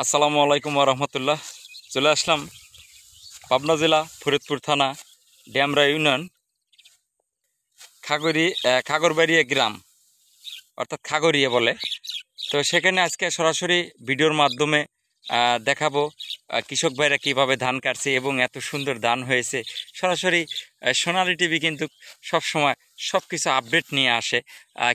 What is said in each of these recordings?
আসসালামু আলাইকুম রহমতুল্লাহ। চলে আসলাম পাবনা জেলা ফরিদপুর থানা ড্যামরা ইউনিয়ন খাগরবাড়িয়া গ্রাম, অর্থাৎ খাগড়িয়া বলে। তো সেখানে আজকে সরাসরি ভিডিওর মাধ্যমে দেখাবো কৃষক ভাইরা কীভাবে ধান কাটছে এবং এত সুন্দর ধান হয়েছে। সরাসরি সোনালী টিভি কিন্তু সবসময় সব কিছু আপডেট নিয়ে আসে।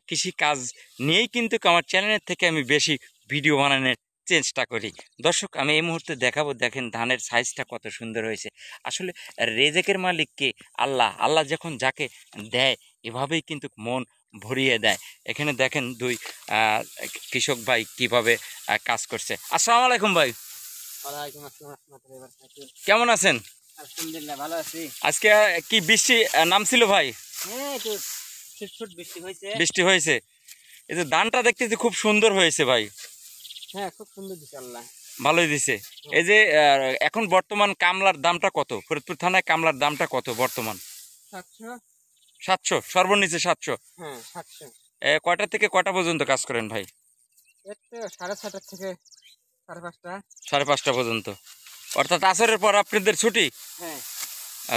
কৃষি কাজ নিয়েই কিন্তু আমার চ্যানেলের থেকে আমি বেশি ভিডিও বানানোর চেষ্টা করি। দর্শক, আমি এই মুহূর্তে দেখাবো, দেখেন ধানের সাইজটা কত সুন্দর হয়েছে। আসলে রেজেকের মালিক কে? আল্লাহ। আল্লাহ যখন যাকে দেয় এভাবেই কিন্তু মন ভরিয়ে দেয়। এখানে দেখেন দুই কৃষক ভাই কিভাবে কাজ করছে। আসসালামু আলাইকুম ভাই। ওয়ালাইকুম আসসালাম রাহমাতুল্লাহি ওয়া বারাকাতুহু। কেমন আছেন? আলহামদুলিল্লাহ ভালো আছি। আজকে কি বৃষ্টি নামছিল ভাই? হ্যাঁ, একটু ছুটছুট বৃষ্টি হয়েছে। বৃষ্টি হয়েছে। এই যে ধানটা দেখতেছি খুব সুন্দর হয়েছে ভাই। হ্যাঁ, খুব সুন্দর দিছে আল্লাহ। ভালোই দিছে। এই যে এখন বর্তমান কামলার দামটা কত? ফরিদপুর থানায় কামলার দামটা কত বর্তমান? 700। 700, সর্বনিচে 700। হ্যাঁ, 700। কয়টা থেকে কয়টা পর্যন্ত কাজ করেন ভাই? এই তো 6:30 থেকে 5:30। 5:30 পর্যন্ত, অর্থাৎ আসরের পর আপনাদের ছুটি। হ্যাঁ।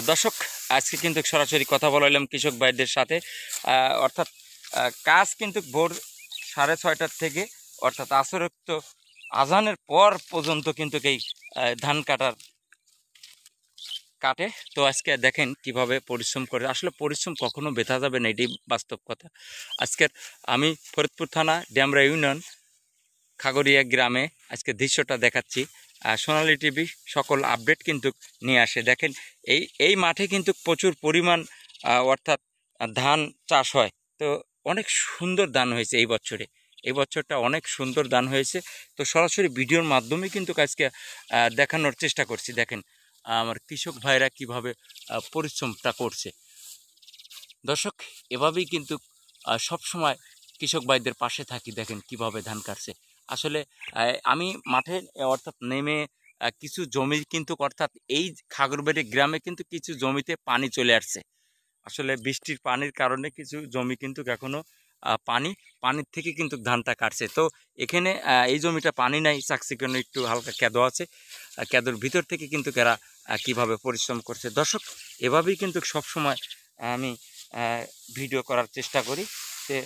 দর্শক, আজকে কিন্তু সরাসরি কথা বলাইলাম কৃষক ভাইদের সাথে। অর্থাৎ কাজ কিন্তু ভোর 6:30 থেকে, অর্থাৎ আসরোক্ত আজানের পর পর্যন্ত কিন্তু এই ধান কাটে। তো আজকে দেখেন কিভাবে পরিশ্রম করে। আসলে পরিশ্রম কখনো বেথা যাবে না, এটাই বাস্তব কথা। আজকের আমি ফরিদপুর থানা ড্যামরা ইউনিয়ন খাগড়িয়া গ্রামে আজকে দৃশ্যটা দেখাচ্ছি। সোনালী টিভি সকল আপডেট কিন্তু নিয়ে আসে। দেখেন এই মাঠে কিন্তু প্রচুর পরিমাণ অর্থাৎ ধান চাষ হয়। তো অনেক সুন্দর ধান হয়েছে এই বছরটা অনেক সুন্দর ধান হয়েছে। তো সরাসরি ভিডিওর মাধ্যমে কিন্তু আজকে দেখানোর চেষ্টা করছি। দেখেন আমার কৃষক ভাইরা কিভাবে পরিশ্রমটা করছে। দর্শক, এভাবেই কিন্তু সব সময় কৃষক ভাইদের পাশে থাকি। দেখেন কিভাবে ধান কাটছে। আসলে আমি মাঠে অর্থাৎ নেমে কিছু জমি কিন্তু, অর্থাৎ এই খাগড়বাড়ি গ্রামে কিন্তু কিছু জমিতে পানি চলে আসছে। আসলে বৃষ্টির পানির কারণে কিছু জমি কিন্তু এখনও পানির থেকে কিন্তু ধানটা কাটছে। তো এখানে এই জমিটা পানি নাই, চাকচিক্যণ একটু হালকা কেদো আছে। কেদোর ভিতর থেকে কিন্তু এরা কীভাবে পরিশ্রম করছে। দর্শক, এভাবেই কিন্তু সবসময় আমি ভিডিও করার চেষ্টা করি। যে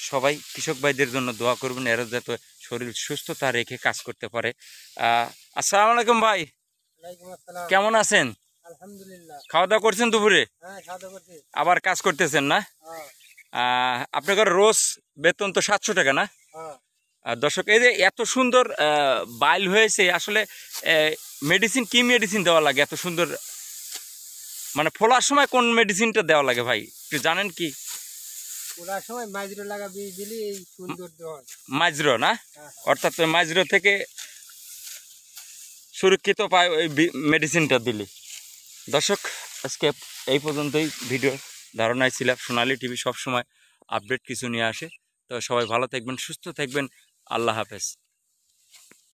সবাই কৃষক ভাইদের জন্য দোয়া করবেন, এরা যাতে শরীর সুস্থতা রেখে কাজ করতে পারে। আসসালামু আলাইকুম ভাই। ওয়ালাইকুম আসসালাম। কেমন আছেন? আলহামদুলিল্লাহ। খাওয়া দাওয়া করছেন দুপুরে? হ্যাঁ, খাওয়া দাওয়া করছি। আবার কাজ করতেছেন না? হ্যাঁ। আপনাদের রোজ বেতন তো 700 টাকা না? হ্যাঁ। দর্শক, এই যে এত সুন্দর বাইল হয়েছে, আসলে মেডিসিন কি মেডিসিন দেওয়া লাগে এত সুন্দর? মানে ফোলার সময় কোন মেডিসিনটা দেওয়া লাগে ভাই, একটু জানেন কি? ওরা সময় মাইজরো লাগা বীজ দিলে এই সুন্দর হয়। মাইজরো না? হ্যাঁ। অর্থাৎ মাইজরো থেকে সুরক্ষিত পায় ওই মেডিসিনটা দিলে। দর্শক, আজকে এই পর্যন্তই ভিডিও ধারণায় ছিলাম। সোনালী টিভি সবসময় আপডেট কিছু নিয়ে আসে। তো সবাই ভালো থাকবেন, সুস্থ থাকবেন। আল্লাহ হাফেজ।